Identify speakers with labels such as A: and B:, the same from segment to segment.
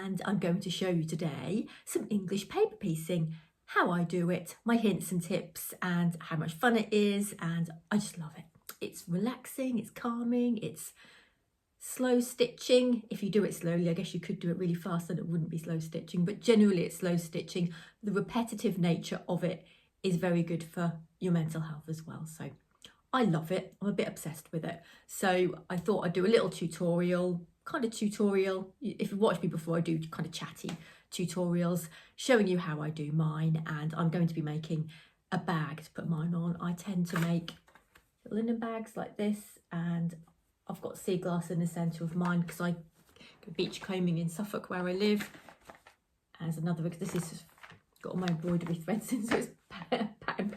A: and I'm going to show you today some English paper piecing, how I do it, my hints and tips, and how much fun it is, and I just love it. It's relaxing, it's calming, it's slow stitching. If you do it slowly, I guess you could do it really fast and it wouldn't be slow stitching, but generally it's slow stitching. The repetitive nature of it is very good for your mental health as well. So I love it. I'm a bit obsessed with it. So I thought I'd do a little tutorial. If you watched me before, I do kind of chatty tutorials showing you how I do mine, and I'm going to be making a bag to put mine on. I tend to make linen bags like this, and I've got sea glass in the centre of mine because I go beach combing in Suffolk where I live. As another, this is got all my embroidery threads in, so it's pattern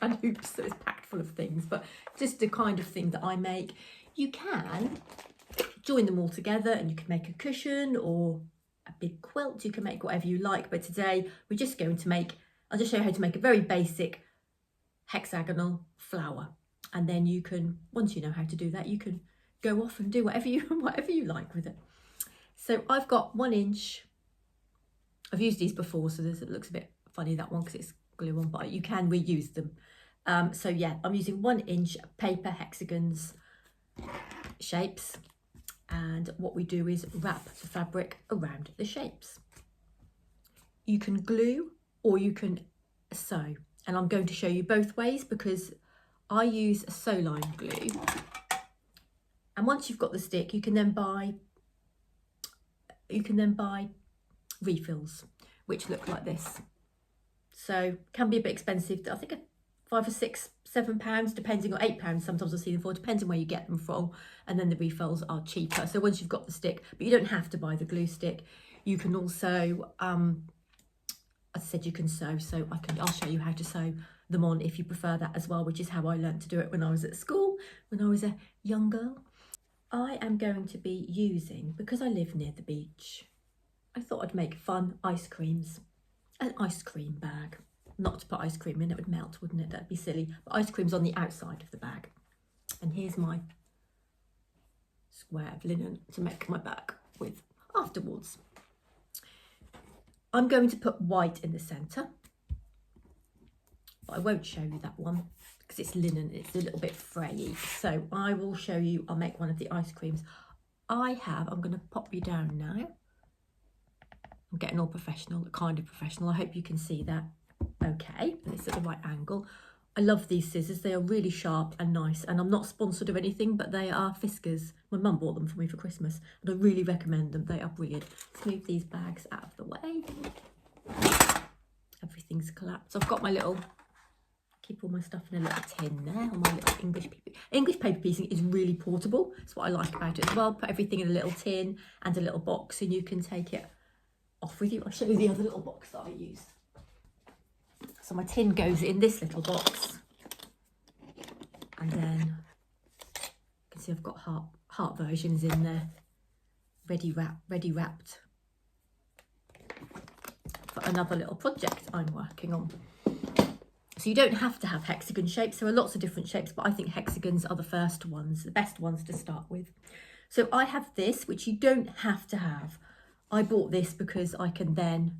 A: and hoops, so it's packed full of things, but just the kind of thing that I make. You can join them all together and you can make a cushion or a big quilt. You can make whatever you like, but today we're just going to make, I'll just show you how to make a very basic hexagonal flower, and then you can, once you know how to do that, you can go off and do whatever you like with it. So I've got 1 inch. I've used these before, so it looks a bit funny, that one, because it's glue on, but you can reuse them. So yeah, I'm using 1 inch paper hexagons shapes, and what we do is wrap the fabric around the shapes. You can glue or you can sew, and I'm going to show you both ways because I use a sew line glue. And once you've got the stick, you can then buy refills which look like this. So can be a bit expensive. I think £5 or £6, £7, depending, or £8 sometimes I've seen them for, depends on where you get them from. And then the refills are cheaper. So once you've got the stick, but you don't have to buy the glue stick. You can also, as I said, you can sew. So I'll show you how to sew them on if you prefer that as well, which is how I learned to do it when I was at school, when I was a young girl. I am going to be using, because I live near the beach, I thought I'd make fun ice creams. An ice cream bag. Not to put ice cream in, it would melt, wouldn't it? That'd be silly. But ice cream's on the outside of the bag. And here's my square of linen to make my bag with afterwards. I'm going to put white in the centre, but I won't show you that one because it's linen, it's a little bit frayy. So I will show you, I'll make one of the ice creams. I'm going to pop you down now. I'm getting all professional, kind of professional. I hope you can see that okay, and it's at the right angle. I love these scissors. They are really sharp and nice, and I'm not sponsored of anything, but they are Fiskars. My mum bought them for me for Christmas, and I really recommend them. They are brilliant. Let's move these bags out of the way. Everything's collapsed. I've got my little, keep all my stuff in a little tin there, on my little English paper piecing is really portable. That's what I like about it as well. Put everything in a little tin and a little box, and you can take it off with you. I'll show you the other little box that I use. So my tin goes in this little box, and then you can see I've got heart versions in there, ready wrapped for another little project I'm working on. So you don't have to have hexagon shapes. There are lots of different shapes, but I think hexagons are the first ones, the best ones to start with. So I have this, which you don't have to have. I bought this because I can then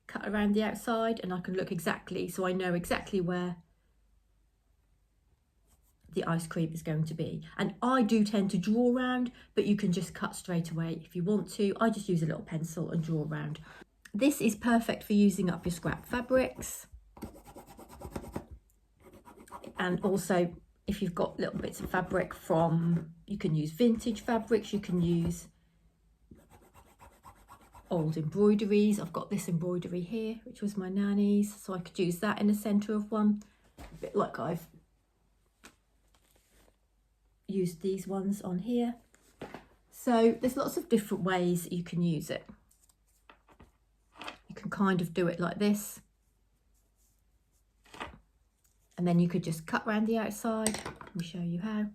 A: cut around the outside, and I can look exactly, so I know exactly where the ice cream is going to be. And I do tend to draw around, but you can just cut straight away if you want to. I just use a little pencil and draw around. This is perfect for using up your scrap fabrics, and also if you've got little bits of fabric from, you can use vintage fabrics, you can use old embroideries. I've got this embroidery here, which was my nanny's, so I could use that in the centre of one, a bit like I've used these ones on here. So there's lots of different ways you can use it. You can kind of do it like this, and then you could just cut around the outside. Let me show you how.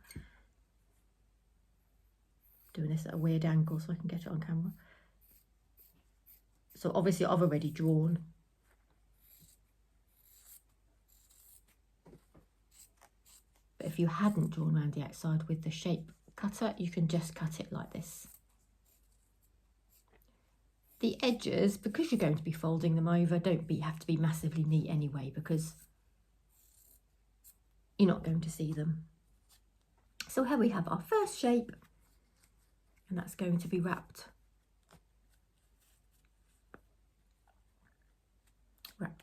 A: Doing this at a weird angle so I can get it on camera. So obviously I've already drawn. But if you hadn't drawn around the outside with the shape cutter, you can just cut it like this. The edges, because you're going to be folding them over, have to be massively neat anyway, because you're not going to see them. So here we have our first shape, and that's going to be wrapped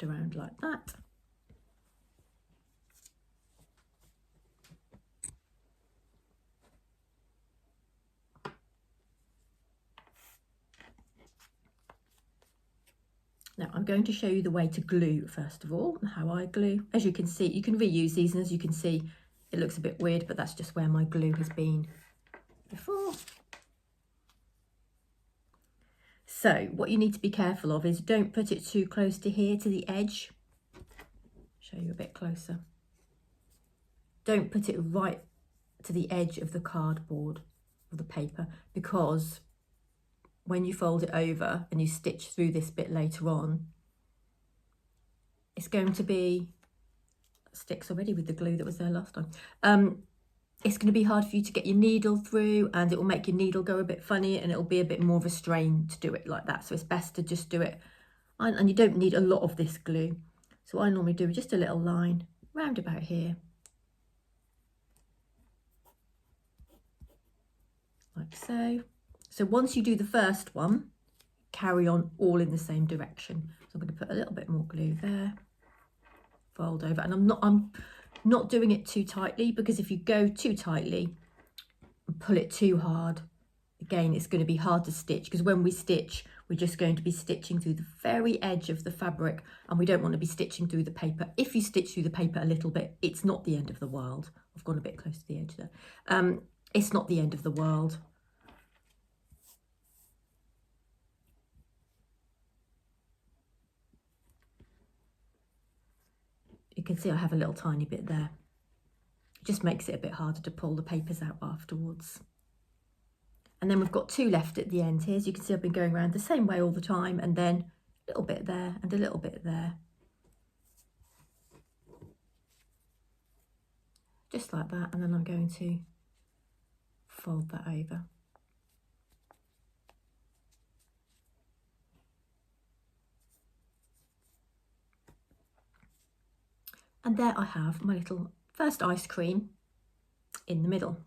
A: around like that. Now I'm going to show you the way to glue first of all, how I glue. As you can see, you can reuse these, and as you can see, it looks a bit weird, but that's just where my glue has been before. So what you need to be careful of is don't put it too close to here, to the edge. Show you a bit closer. Don't put it right to the edge of the cardboard or the paper, because when you fold it over and you stitch through this bit later on, it's going to be, sticks already with the glue that was there last time. It's going to be hard for you to get your needle through, and it will make your needle go a bit funny, and it'll be a bit more of a strain to do it like that. So it's best to just do it, and you don't need a lot of this glue. So I normally do just a little line round about here, like so. So once you do the first one, carry on all in the same direction. So I'm going to put a little bit more glue there, fold over, and I'm not doing it too tightly, because if you go too tightly and pull it too hard, again, it's going to be hard to stitch, because when we stitch, we're just going to be stitching through the very edge of the fabric, and we don't want to be stitching through the paper. If you stitch through the paper a little bit, it's not the end of the world. I've gone a bit close to the edge there. It's not the end of the world. You can see I have a little tiny bit there. It just makes it a bit harder to pull the papers out afterwards. And then we've got two left at the end here. As you can see, I've been going around the same way all the time, and then a little bit there and a little bit there. Just like that, and then I'm going to fold that over. And there I have my little first ice cream in the middle.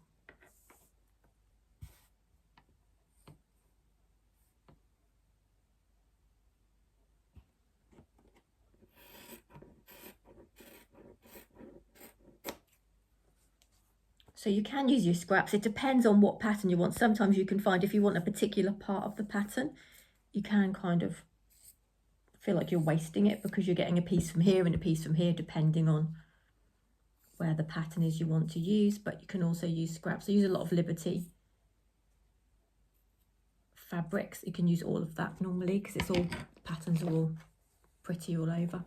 A: So you can use your scraps. It depends on what pattern you want. Sometimes you can find if you want a particular part of the pattern, you can kind of feel like you're wasting it, because you're getting a piece from here and a piece from here, depending on where the pattern is you want to use. But you can also use scraps. I use a lot of Liberty fabrics. You can use all of that normally, because it's all, the patterns are all pretty all over.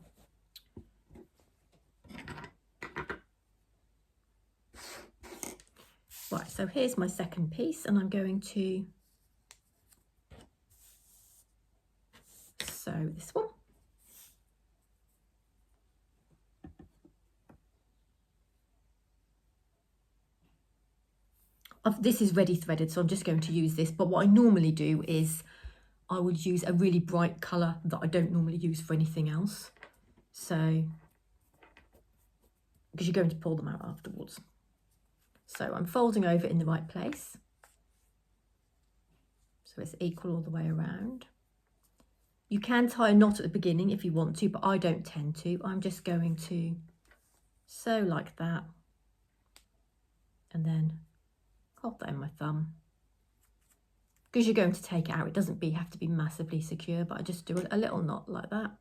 A: Right, so here's my second piece, and I'm going to sew this one. This is ready threaded, so I'm just going to use this, but what I normally do is I would use a really bright colour that I don't normally use for anything else. So, because you're going to pull them out afterwards. So I'm folding over in the right place, so it's equal all the way around. You can tie a knot at the beginning if you want to, but I don't tend to. I'm just going to sew like that, and then hold that in my thumb. Because you're going to take it out, it doesn't have to be massively secure, but I just do a little knot like that.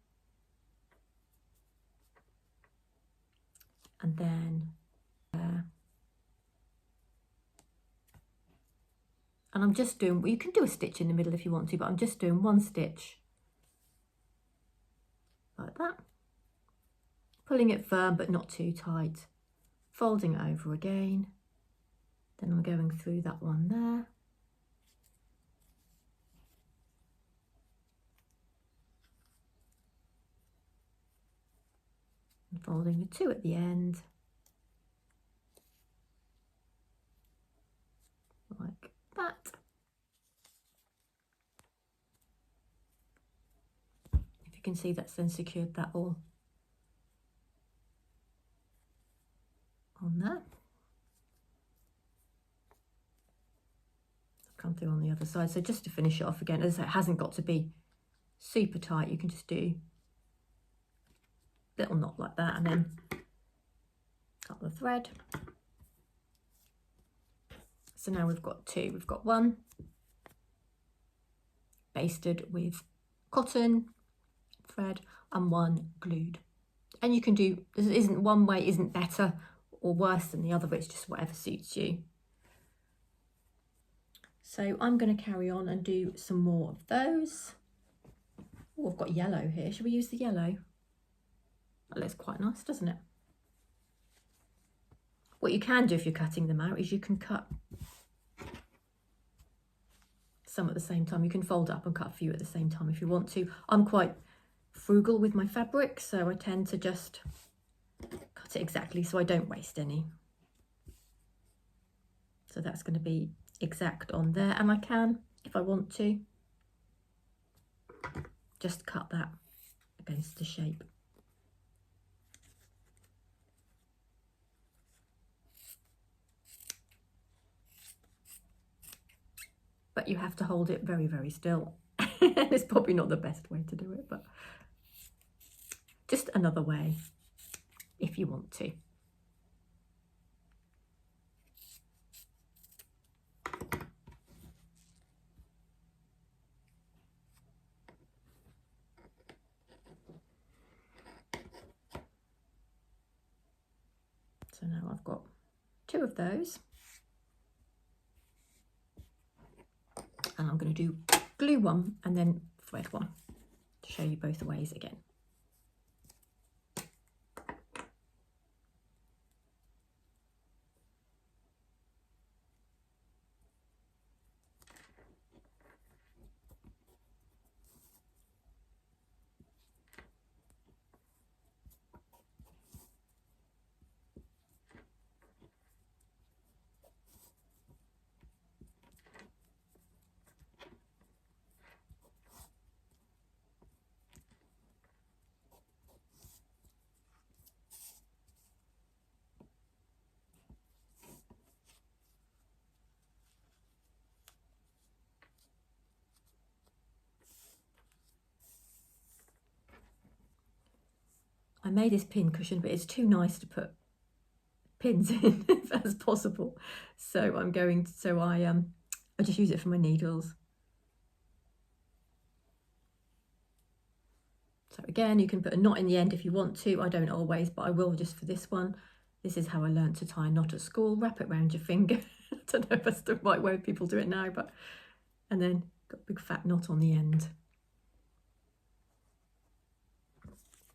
A: And then and I'm just doing, well, you can do a stitch in the middle if you want to, but I'm just doing one stitch like that, pulling it firm but not too tight, folding it over again, then I'm going through that one there, and folding the two at the end, you can see that's then secured that all on there. Come through on the other side. So just to finish it off again, as I say, it hasn't got to be super tight. You can just do a little knot like that and then cut the thread. So now we've got two. We've got one basted with cotton thread and one glued. And you can do, there isn't one way isn't better or worse than the other, but it's just whatever suits you. So I'm going to carry on and do some more of those. Oh, I've got yellow here. Should we use the yellow? That looks quite nice, doesn't it? What you can do if you're cutting them out is you can cut some at the same time. You can fold up and cut a few at the same time if you want to. I'm quite frugal with my fabric, so I tend to just cut it exactly so I don't waste any. So that's going to be exact on there, and I can, if I want to, just cut that against the shape. But you have to hold it very, very still. It's probably not the best way to do it, but just another way if you want to. So now I've got two of those. And I'm going to do glue one and then thread one to show you both ways again. I made this pin cushion, but it's too nice to put pins in as possible. So I just use it for my needles. So again, you can put a knot in the end if you want to. I don't always, but I will just for this one. This is how I learned to tie a knot at school. Wrap it around your finger. I don't know if that's the right way people do it now, but and then got a big fat knot on the end.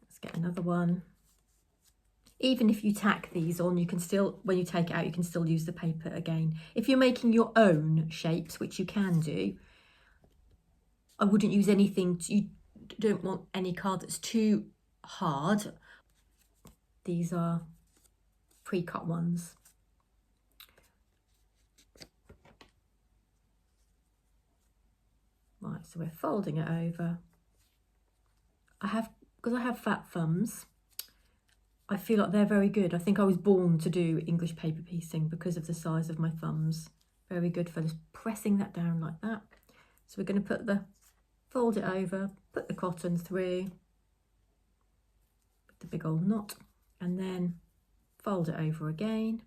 A: Let's get another one. Even if you tack these on, you can still, when you take it out, you can still use the paper again. If you're making your own shapes, which you can do, I wouldn't use anything, you don't want any card that's too hard. These are pre-cut ones. Right, so we're folding it over. Because I have fat thumbs, I feel like they're very good. I think I was born to do English paper piecing because of the size of my thumbs. Very good for just pressing that down like that. So we're going to fold it over, put the cotton through with the big old knot, and then fold it over again.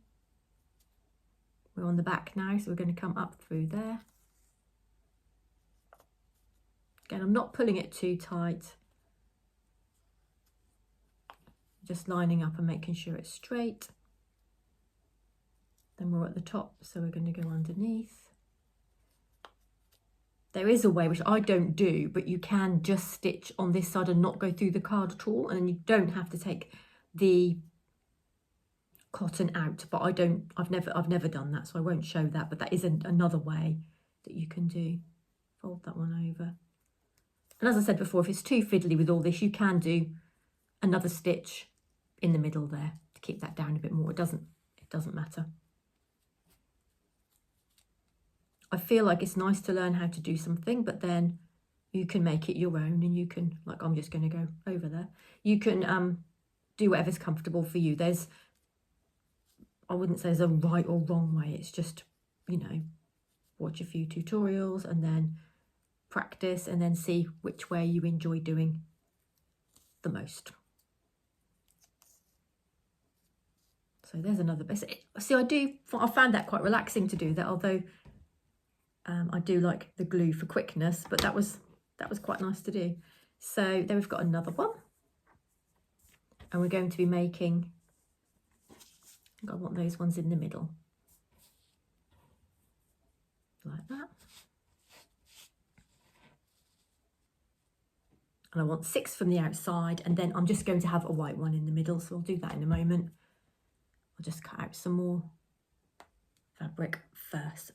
A: We're on the back now, so we're going to come up through there. Again, I'm not pulling it too tight. Just lining up and making sure it's straight. Then we're at the top, so we're going to go underneath. There is a way, which I don't do, but you can just stitch on this side and not go through the card at all, and you don't have to take the cotton out. But I've never done that, so I won't show that, but that is another way that you can do. Fold that one over. And as I said before, if it's too fiddly with all this, you can do another stitch in the middle there to keep that down a bit more. It doesn't matter. I feel like it's nice to learn how to do something, but then You can make it your own, and you can, like, I'm just going to go over there. You can do whatever's comfortable for you. I wouldn't say there's a right or wrong way. It's just, you know, watch a few tutorials and then practice and then see which way you enjoy doing the most. So there's another bit. See, I found that quite relaxing to do that, although I do like the glue for quickness, but that was quite nice to do. So then we've got another one, and we're going to be making, I want those ones in the middle, like that. And I want 6 from the outside, and then I'm just going to have a white one in the middle, so I'll do that in a moment. I'll just cut out some more fabric first.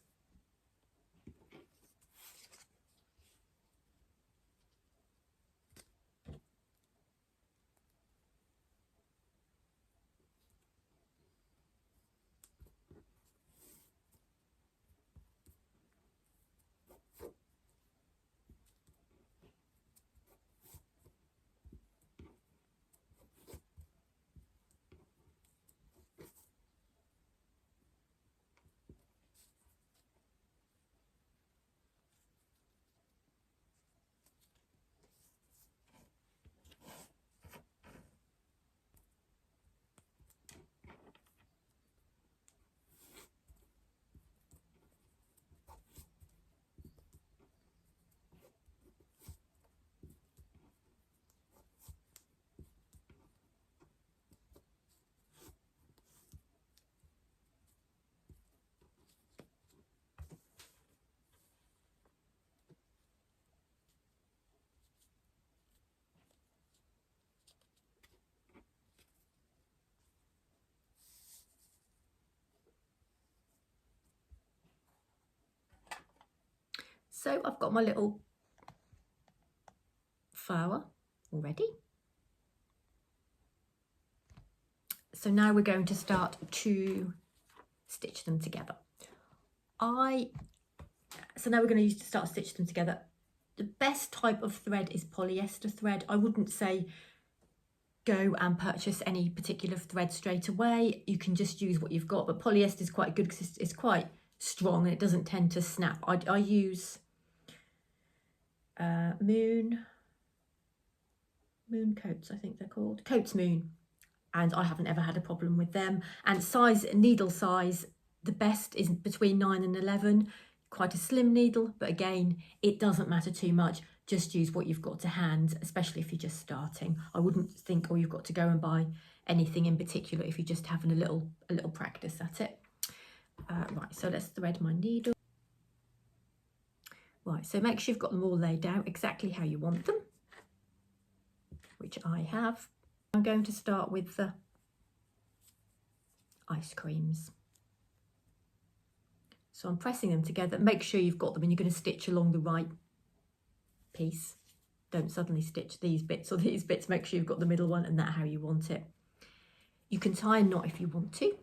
A: So I've got my little flower already. So now we're going to start to stitch them together. So now we're going to start to stitch them together. The best type of thread is polyester thread. I wouldn't say go and purchase any particular thread straight away. You can just use what you've got, but polyester is quite good because it's quite strong and it doesn't tend to snap. I use Moon Coats, I think they're called, Coats Moon, and I haven't ever had a problem with them. And needle size, the best is between 9 and 11. Quite a slim needle, but again, it doesn't matter too much. Just use what you've got to hand, especially if you're just starting. I wouldn't think, oh, you've got to go and buy anything in particular if you're just having a little practice at it. Right, so let's thread my needle. Right, so make sure you've got them all laid out exactly how you want them, which I have. I'm going to start with the ice creams. So I'm pressing them together. Make sure you've got them and you're going to stitch along the right piece. Don't suddenly stitch these bits or these bits. Make sure you've got the middle one and that's how you want it. You can tie a knot if you want to.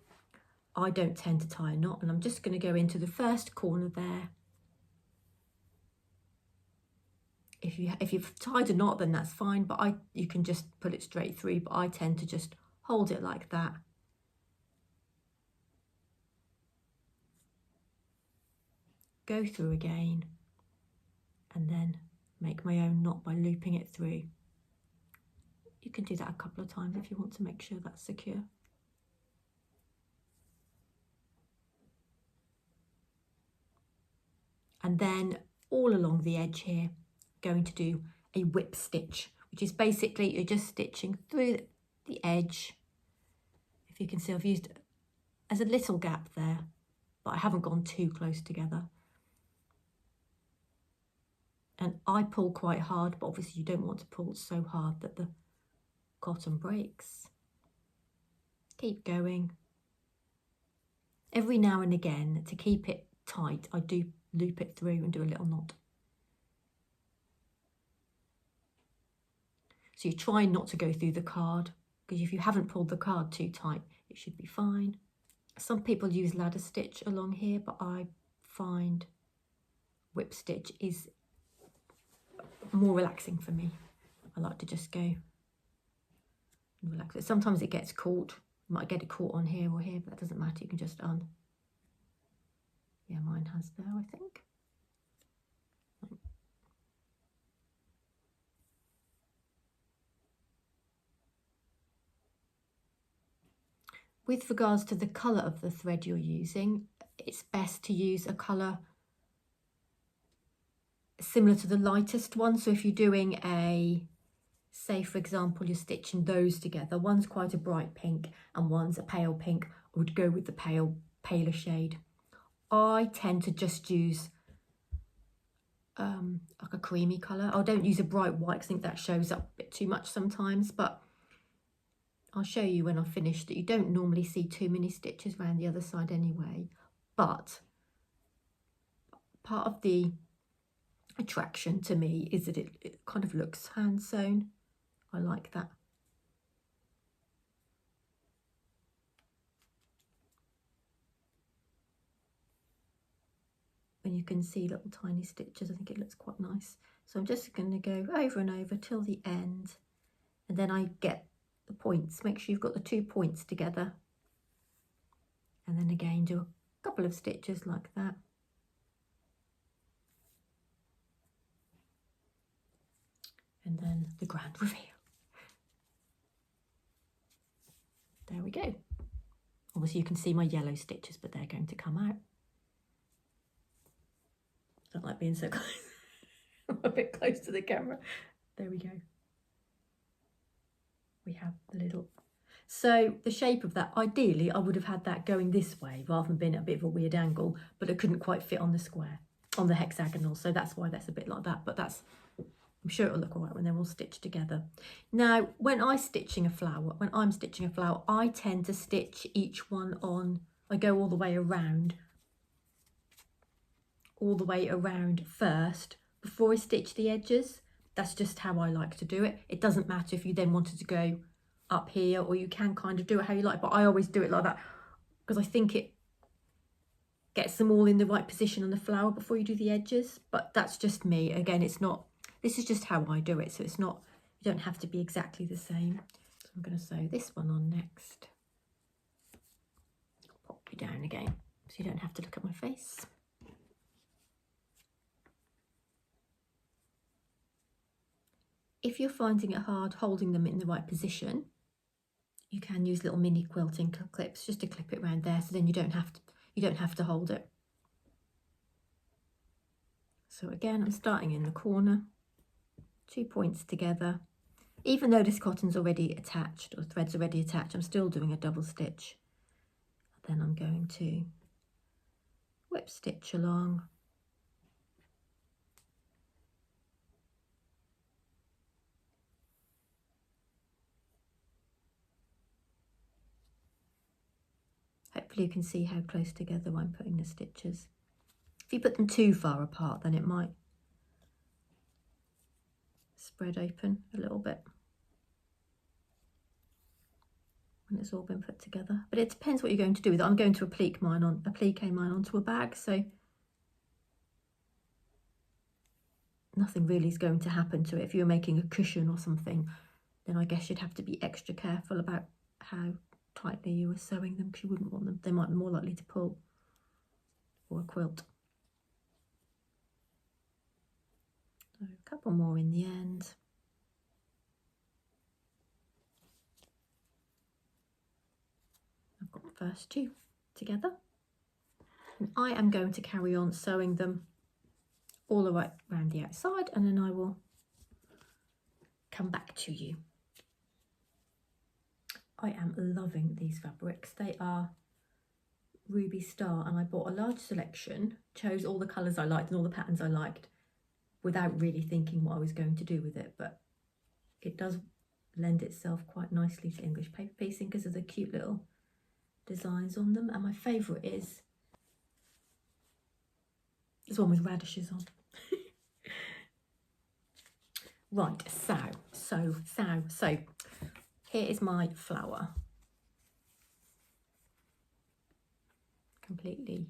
A: I don't tend to tie a knot, and I'm just going to go into the first corner there. If you've tied a knot, then that's fine, but you can just pull it straight through, but I tend to just hold it like that. Go through again, and then make my own knot by looping it through. You can do that a couple of times if you want to make sure that's secure. And then all along the edge here, going to do a whip stitch, which is basically you're just stitching through the edge. If you can see, I've used as a little gap there, but I haven't gone too close together. And I pull quite hard, but obviously you don't want to pull so hard that the cotton breaks. Keep going. Every now and again, to keep it tight, I do loop it through and do a little knot. So you try not to go through the card, because if you haven't pulled the card too tight, it should be fine. Some people use ladder stitch along here, but I find whip stitch is more relaxing for me. I like to just go and relax it. Sometimes it gets caught. You might get it caught on here or here, but that doesn't matter. You can just yeah, mine has there, I think. With regards to the colour of the thread you're using, it's best to use a colour similar to the lightest one. So if you're doing say for example, you're stitching those together, one's quite a bright pink and one's a pale pink, I would go with the paler shade. I tend to just use like a creamy colour. I don't use a bright white because I think that shows up a bit too much sometimes, but I'll show you when I've finished that you don't normally see too many stitches around the other side anyway. But part of the attraction to me is that it kind of looks hand sewn. I like that. And you can see little tiny stitches. I think it looks quite nice. So I'm just going to go over and over till the end, and then I get the points. Make sure you've got the 2 points together, and then again do a couple of stitches like that. And then the grand reveal. There we go. Obviously you can see my yellow stitches, but they're going to come out. Don't like being so close. I'm a bit close to the camera. There we go. We have the little... So the shape of that, ideally I would have had that going this way rather than being at a bit of a weird angle, but it couldn't quite fit on the square, on the hexagonal. So that's why that's a bit like that, but that's... I'm sure it'll look all right when they're all stitched together. Now, when I'm stitching a flower, I tend to stitch each one on, I go all the way around first before I stitch the edges. That's just how I like to do it. It doesn't matter if you then wanted to go up here, or you can kind of do it how you like, but I always do it like that because I think it gets them all in the right position on the flower before you do the edges. But that's just me. Again, it's not... This is just how I do it, so it's not, you don't have to be exactly the same. So I'm going to sew this one on next. I'll pop you down again so you don't have to look at my face. If you're finding it hard holding them in the right position, you can use little mini quilting clips just to clip it around there, so then you don't have to hold it. So again, I'm starting in the corner. 2 points together. Even though this cotton's already attached, or thread's already attached, I'm still doing a double stitch. Then I'm going to whip stitch along. Hopefully you can see how close together I'm putting the stitches. If you put them too far apart, then it might spread open a little bit when it's all been put together. But it depends what you're going to do with it. I'm going to applique mine onto a bag, so nothing really is going to happen to it. If you're making a cushion or something, then I guess you'd have to be extra careful about how tightly you were sewing them, because you wouldn't want them, they might be more likely to pull, or a quilt. So a couple more in the end. I've got the first 2 together, and I am going to carry on sewing them all the way around the outside, and then I will come back to you. I am loving these fabrics. They are Ruby Star, and I bought a large selection, chose all the colours I liked and all the patterns I liked without really thinking what I was going to do with it, but it does lend itself quite nicely to English paper piecing because of the cute little designs on them. And my favourite is this one with radishes on. Right, so here is my flower, completely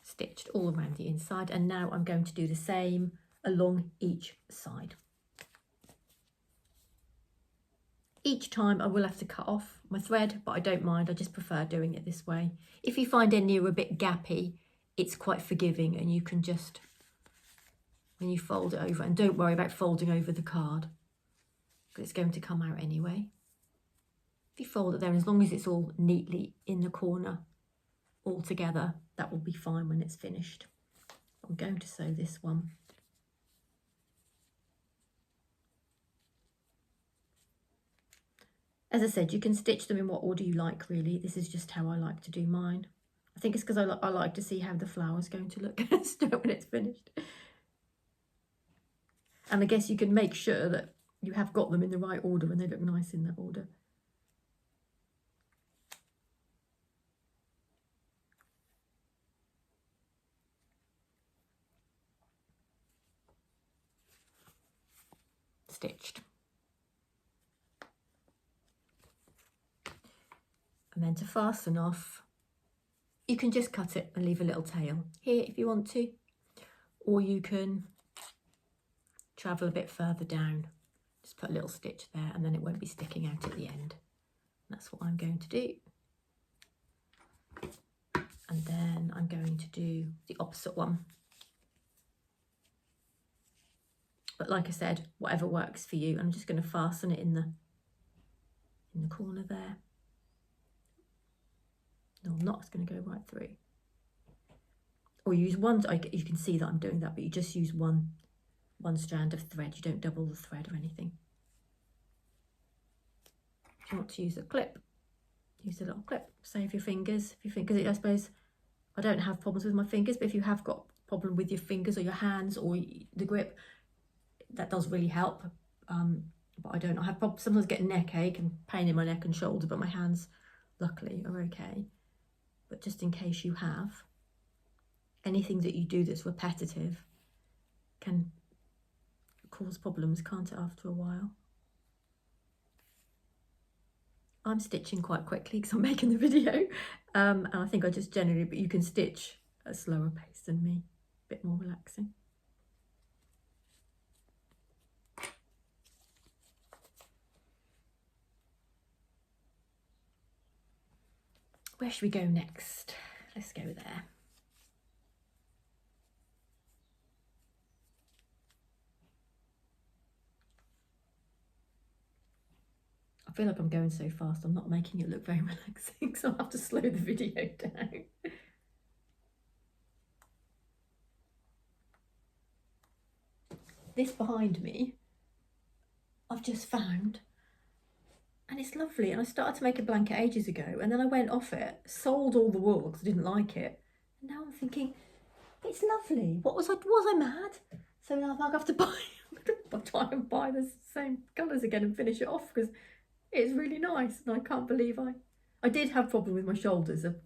A: stitched all around the inside, and now I'm going to do the same along each side. Each time I will have to cut off my thread, but I don't mind. I just prefer doing it this way. If you find any are a bit gappy, it's quite forgiving, and you can just, when you fold it over, and don't worry about folding over the card, because it's going to come out anyway. If you fold it there, as long as it's all neatly in the corner all together, that will be fine when it's finished. I'm going to sew this one. As I said, you can stitch them in what order you like, really. This is just how I like to do mine. I think it's because I like to see how the flower's going to look when it's finished. And I guess you can make sure that you have got them in the right order and they look nice in that order. Stitched. And then to fasten off, you can just cut it and leave a little tail here if you want to, or you can travel a bit further down, just put a little stitch there, and then it won't be sticking out at the end. That's what I'm going to do. And then I'm going to do the opposite one. But like I said, whatever works for you. I'm just going to fasten it in the corner there. No, I'm not. It's going to go right through. Or use one. You can see that I'm doing that, but you just use one strand of thread. You don't double the thread or anything. If you want to use a clip, use a little clip. Save your fingers. If your fingers, I suppose, I don't have problems with my fingers, but if you have got a problem with your fingers or your hands or the grip, that does really help. But I don't. I have problems. Sometimes get neck ache and pain in my neck and shoulder, but my hands, luckily, are okay. But just in case you have, anything that you do that's repetitive can cause problems, can't it, after a while? I'm stitching quite quickly because I'm making the video, and I think I just generally, but you can stitch at a slower pace than me, a bit more relaxing. Where should we go next? Let's go there. I feel like I'm going so fast, I'm not making it look very relaxing, so I'll have to slow the video down. This behind me, I've just found, and it's lovely. And I started to make a blanket ages ago, and then I went off it, sold all the wool because I didn't like it. And now I'm thinking, it's lovely. Was I mad? So now I have to buy, I'll try and buy the same colours again and finish it off because it's really nice. And I can't believe I did have a problem with my shoulders. It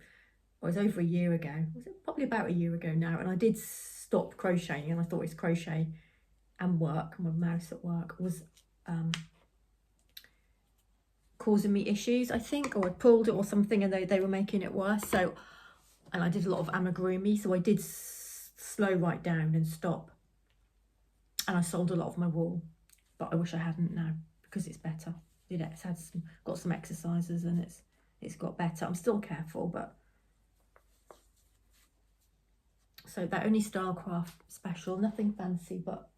A: was over a year ago. Was it probably about a year ago now? And I did stop crocheting, and I thought it's crochet and work, my mouse at work was causing me issues, I think, or I pulled it or something, and they were making it worse. So, and I did a lot of amigurumi, so I did slow right down and stop, and I sold a lot of my wool, but I wish I hadn't now because it's better. You know, it's got some exercises and it's got better. I'm still careful, but so that only Starcraft special, nothing fancy, but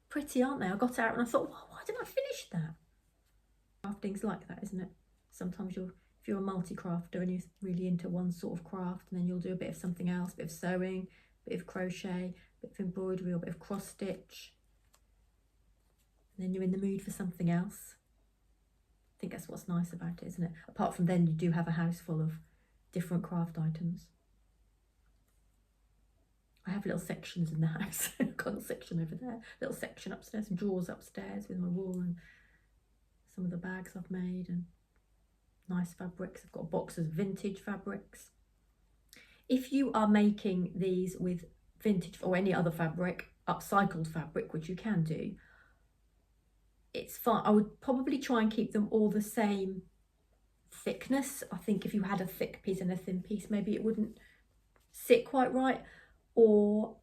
A: pretty, aren't they? I got out and I thought, why didn't I finish that? Crafting's like that, isn't it? Sometimes if you're a multi-crafter and you're really into one sort of craft, and then you'll do a bit of something else, a bit of sewing, a bit of crochet, a bit of embroidery, or a bit of cross stitch, and then you're in the mood for something else. I think that's what's nice about it, isn't it? Apart from then, you do have a house full of different craft items. I have little sections in the house. I've got a little section over there, little section upstairs, and drawers upstairs with my wool and some of the bags I've made and nice fabrics. I've got a box of vintage fabrics. If you are making these with vintage or any other fabric, upcycled fabric, which you can do, it's fine. I would probably try and keep them all the same thickness. I think if you had a thick piece and a thin piece, maybe it wouldn't sit quite right. Or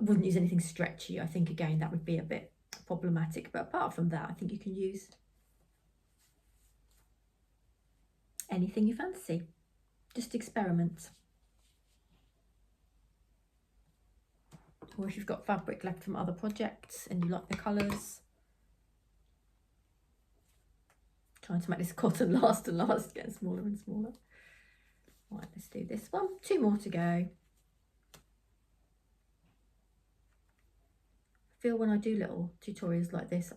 A: wouldn't use anything stretchy. I think, again, that would be a bit problematic. But apart from that, I think you can use anything you fancy. Just experiment. Or if you've got fabric left from other projects and you like the colours. Trying to make this cotton last and last, getting smaller and smaller. Right, let's do this one. 2 more to go. I feel when I do little tutorials like this,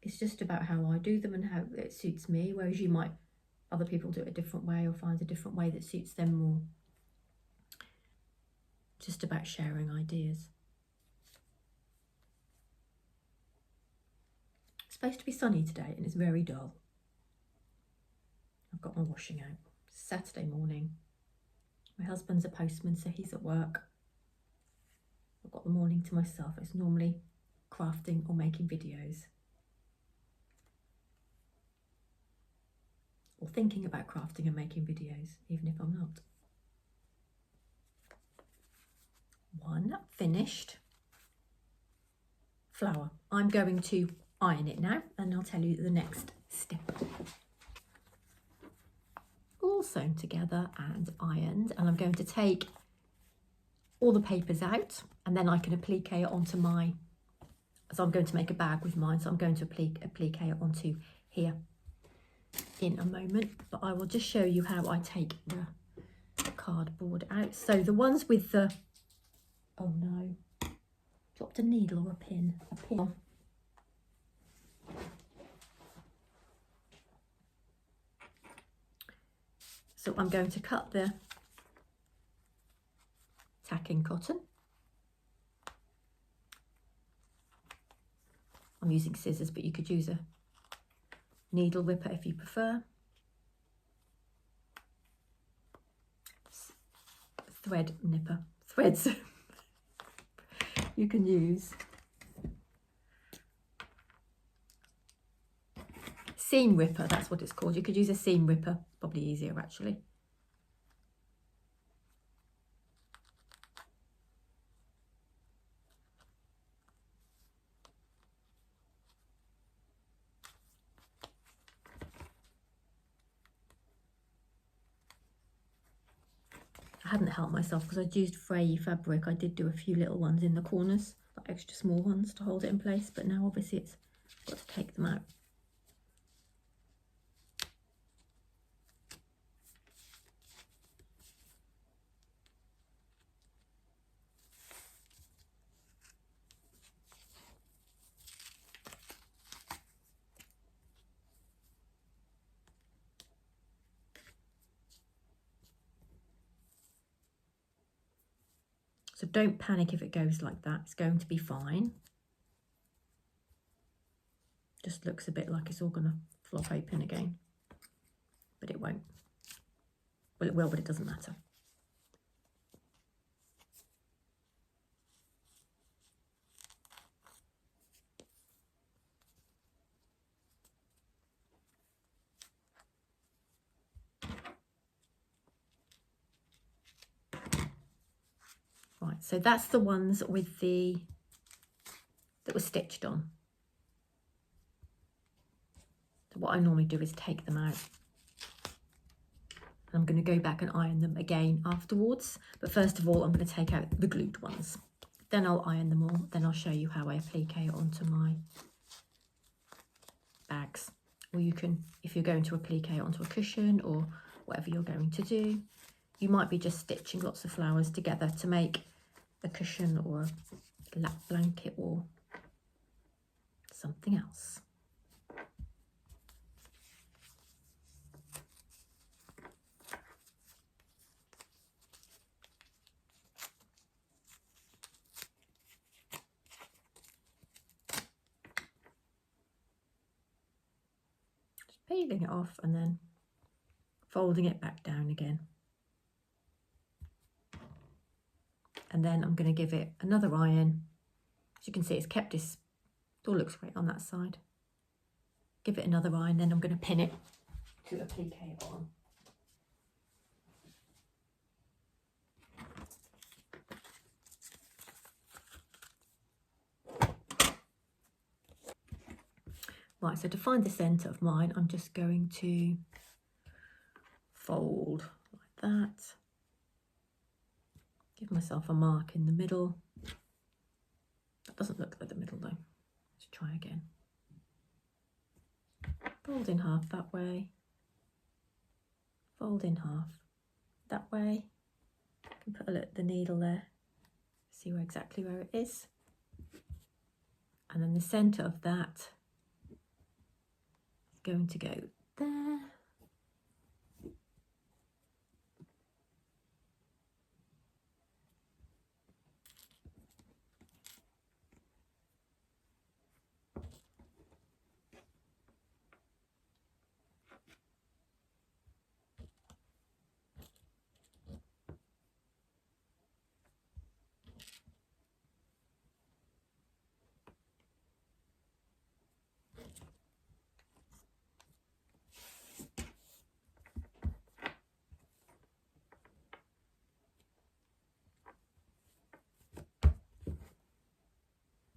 A: it's just about how I do them and how it suits me, whereas other people do it a different way or find a different way that suits them more. Just about sharing ideas. It's supposed to be sunny today and it's very dull. I've got my washing out. It's Saturday morning. My husband's a postman, so he's at work. I've got the morning to myself. It's normally crafting or making videos. Or thinking about crafting and making videos, even if I'm not. One finished flower. I'm going to iron it now and I'll tell you the next step. All sewn together and ironed, and I'm going to take all the papers out and then I can applique it onto so I'm going to make a bag with mine, so I'm going to applique it onto here in a moment, but I will just show you how I take the cardboard out. So the ones with the, oh no, dropped a needle or a pin. So I'm going to cut the tacking cotton. I'm using scissors, but you could use a needle whipper if you prefer. Thread nipper, threads. You can use seam ripper, that's what it's called. You could use a seam ripper, probably easier actually. I hadn't helped myself because I'd used fray fabric. I did do a few little ones in the corners, like extra small ones to hold it in place, but now obviously it's got to take them out. So don't panic if it goes like that, it's going to be fine. Just looks a bit like it's all going to flop open again, but it won't. Well, it will, but it doesn't matter. Right, so that's the ones with that were stitched on. So what I normally do is take them out. I'm going to go back and iron them again afterwards. But first of all, I'm going to take out the glued ones. Then I'll iron them all. Then I'll show you how I applique it onto my bags. Or you can, if you're going to applique it onto a cushion or whatever you're going to do, you might be just stitching lots of flowers together to make a cushion or a lap blanket or something else. Just peeling it off and then folding it back down again. And then I'm going to give it another iron. As you can see, it's kept this, it all looks great on that side. Give it another iron, then I'm going to pin it to applique it on. Right, so to find the centre of mine, I'm just going to fold like that. Give myself a mark in the middle. That doesn't look like the middle though. Let's try again. Fold in half that way. Fold in half that way. I can put the needle there. See exactly where it is. And then the centre of that is going to go there.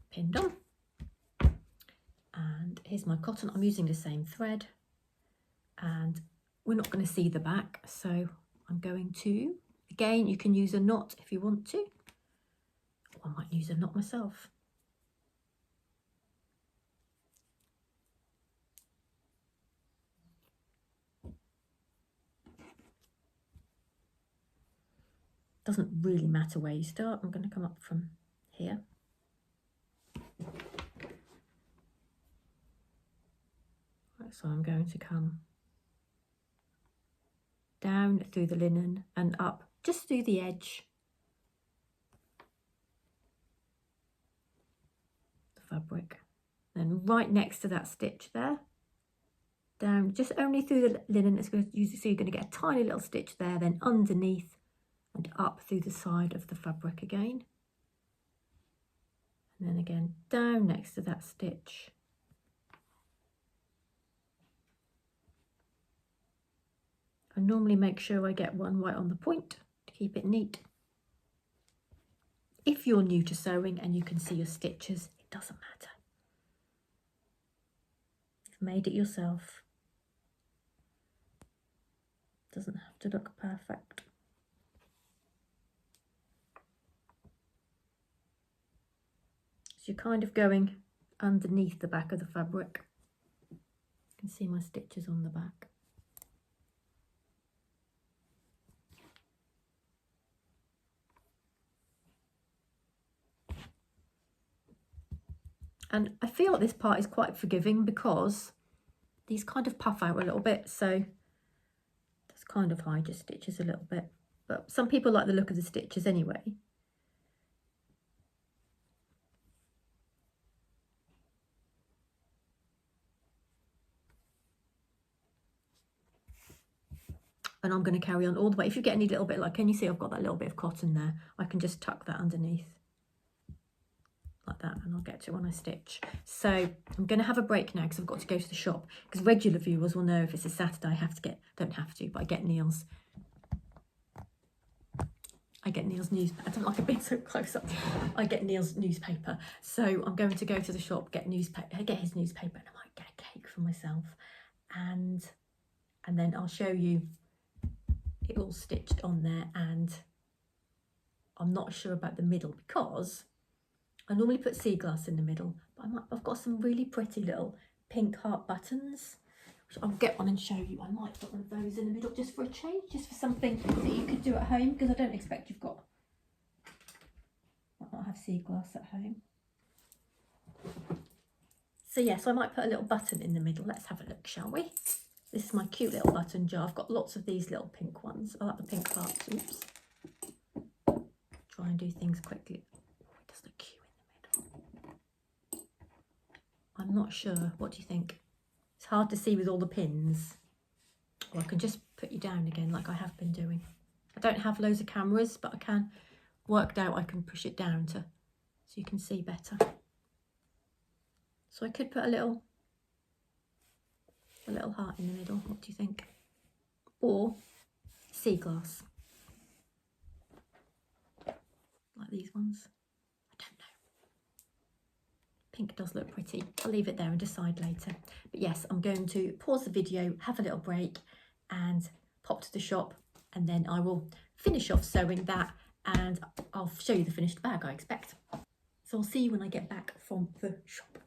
A: Pinned on. And here's my cotton. I'm using the same thread, and we're not going to see the back, so I'm going to, again, you can use a knot if you want to. I might use a knot myself. Doesn't really matter where you start. I'm going to come up from here. Right, so I'm going to come down through the linen and up just through the edge. The fabric. Then right next to that stitch there, down just only through the linen. It's going to use, so you're going to get a tiny little stitch there, then underneath and up through the side of the fabric again. And then again down next to that stitch. I normally make sure I get one right on the point to keep it neat. If you're new to sewing and you can see your stitches, it doesn't matter. You've made it yourself. It doesn't have to look perfect. So you're kind of going underneath the back of the fabric. You can see my stitches on the back. And I feel like this part is quite forgiving because these kind of puff out a little bit, so that's kind of hide your stitches a little bit. But some people like the look of the stitches anyway. And I'm going to carry on all the way. If you get any little bit, like, can you see I've got that little bit of cotton there? I can just tuck that underneath like that, and I'll get to it when I stitch. So I'm going to have a break now because I've got to go to the shop, because regular viewers will know if it's a Saturday I have to get, don't have to, but I get Neil's newspaper. I don't like it being so close up. I get Neil's newspaper. So I'm going to go to the shop, get his newspaper, and I might get a cake for myself. And then I'll show you it all stitched on there. And I'm not sure about the middle because I normally put sea glass in the middle, but I've got some really pretty little pink heart buttons, which I'll get one and show you. I might put one of those in the middle just for a change, just for something that you could do at home, because I don't expect you've got, might not have sea glass at home. So yeah, so I might put a little button in the middle. Let's have a look, shall we? This is my cute little button jar. I've got lots of these little pink ones. I like the pink hearts. Oops. Try and do things quickly. It does look cute in the middle. I'm not sure. What do you think? It's hard to see with all the pins. Or I can just put you down again like I have been doing. I don't have loads of cameras, but I can worked out I can push it down so you can see better. So I could put a little heart in the middle. What do you think? Or sea glass, like these ones. I don't know. pink does look pretty. I'll leave it there and decide later. But yes, I'm going to pause the video, have a little break and pop to the shop, and then I will finish off sewing that and I'll show you the finished bag, I expect. So I'll see you when I get back from the shop.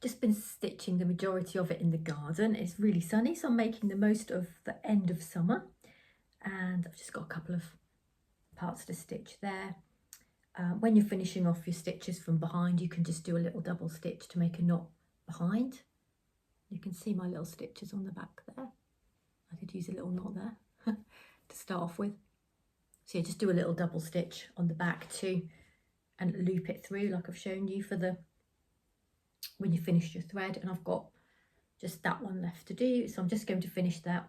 A: Just been stitching the majority of it in the garden. It's really sunny, so I'm making the most of the end of summer. And I've just got a couple of parts to stitch there. When you're finishing off your stitches from behind, you can just do a little double stitch to make a knot behind. You can see my little stitches on the back there. I could use a little knot there to start off with. So yeah, just do a little double stitch on the back too and loop it through like I've shown you for the when you finish your thread. And I've got just that one left to do, so I'm just going to finish that.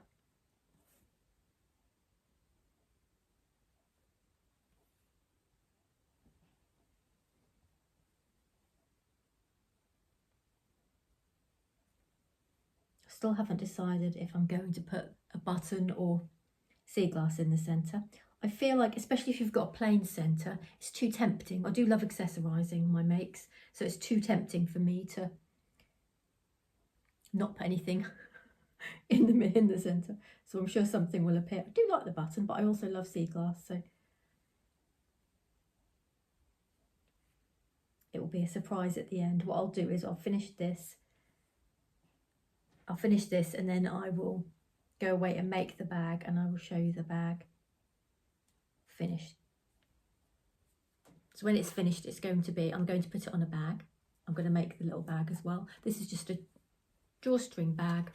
A: Still haven't decided if I'm going to put a button or sea glass in the centre. I feel like, especially if you've got a plain centre, it's too tempting. I do love accessorising my makes, so it's too tempting for me to not put anything in the centre. So I'm sure something will appear. I do like the button, but I also love sea glass, so it will be a surprise at the end. What I'll do is I'll finish this and then I will go away and make the bag, and I will show you the bag finished. So when it's finished, it's going to be, I'm going to put it on a bag. I'm going to make the little bag as well. This is just a drawstring bag,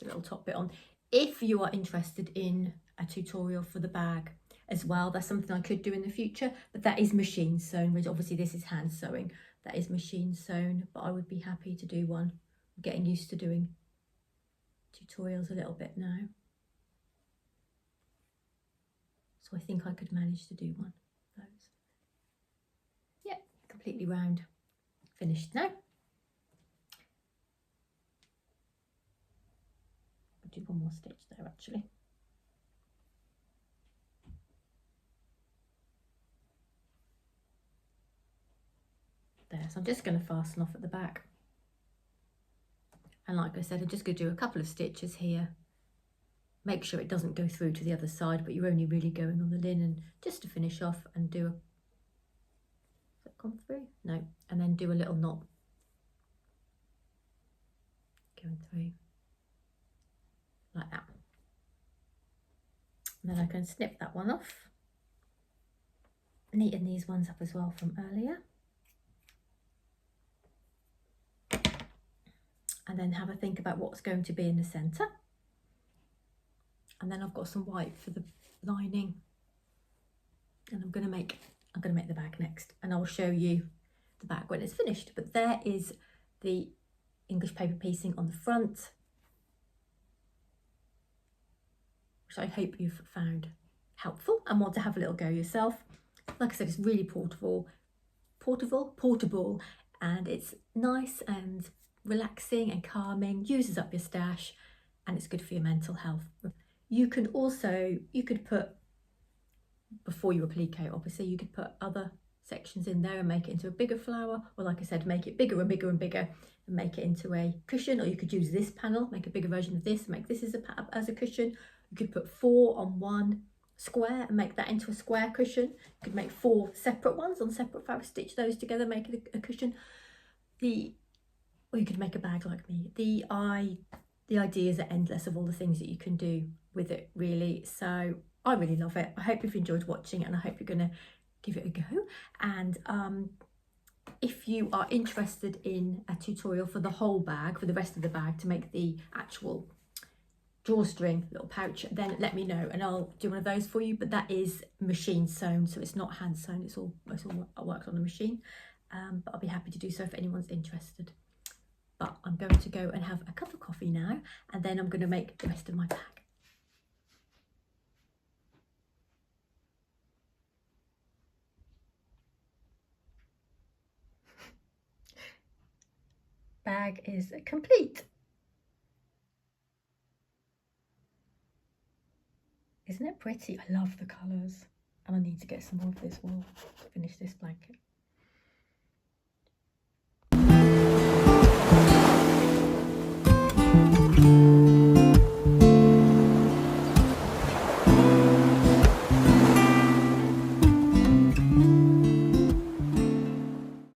A: a little top bit on. If you are interested in a tutorial for the bag as well, that's something I could do in the future, but that is machine sewn, which obviously this is hand sewing. That is machine sewn, but I would be happy to do one. I'm getting used to doing tutorials a little bit now, so I think I could manage to do one of those. Yeah, completely round, finished now. I'll do one more stitch there actually. There, so I'm just going to fasten off at the back. And like I said, I'm just going to do a couple of stitches here. Make sure it doesn't go through to the other side, but you're only really going on the linen just to finish off and do a... Has that gone through? No. And then do a little knot going through like that. And then I can snip that one off. Neaten these ones up as well from earlier. And then have a think about what's going to be in the centre. And then I've got some white for the lining. And I'm gonna make the bag next, and I will show you the bag when it's finished. But there is the English paper piecing on the front, which I hope you've found helpful and want to have a little go yourself. Like I said, it's really portable, and it's nice and relaxing and calming, uses up your stash, and it's good for your mental health. You could put, before you applique, obviously you could put other sections in there and make it into a bigger flower, or like I said, make it bigger and bigger and bigger and make it into a cushion. Or you could use this panel, make a bigger version of this, make this as a cushion. You could put 4 on one square and make that into a square cushion. You could make 4 separate ones on separate fabric, stitch those together, make it a cushion. Or you could make a bag like me. The ideas are endless of all the things that you can do with it, really. So I really love it. I hope you've enjoyed watching it, and I hope you're going to give it a go. And if you are interested in a tutorial for the whole bag, for the rest of the bag, to make the actual drawstring little pouch, then let me know and I'll do one of those for you. But that is machine sewn, so it's not hand sewn. It's all worked on the machine. But I'll be happy to do so if anyone's interested. But I'm going to go and have a cup of coffee now, and then I'm going to make the rest of my bag. Bag is complete. Isn't it pretty? I love the colours, and I need to get some more of this wool to finish this blanket.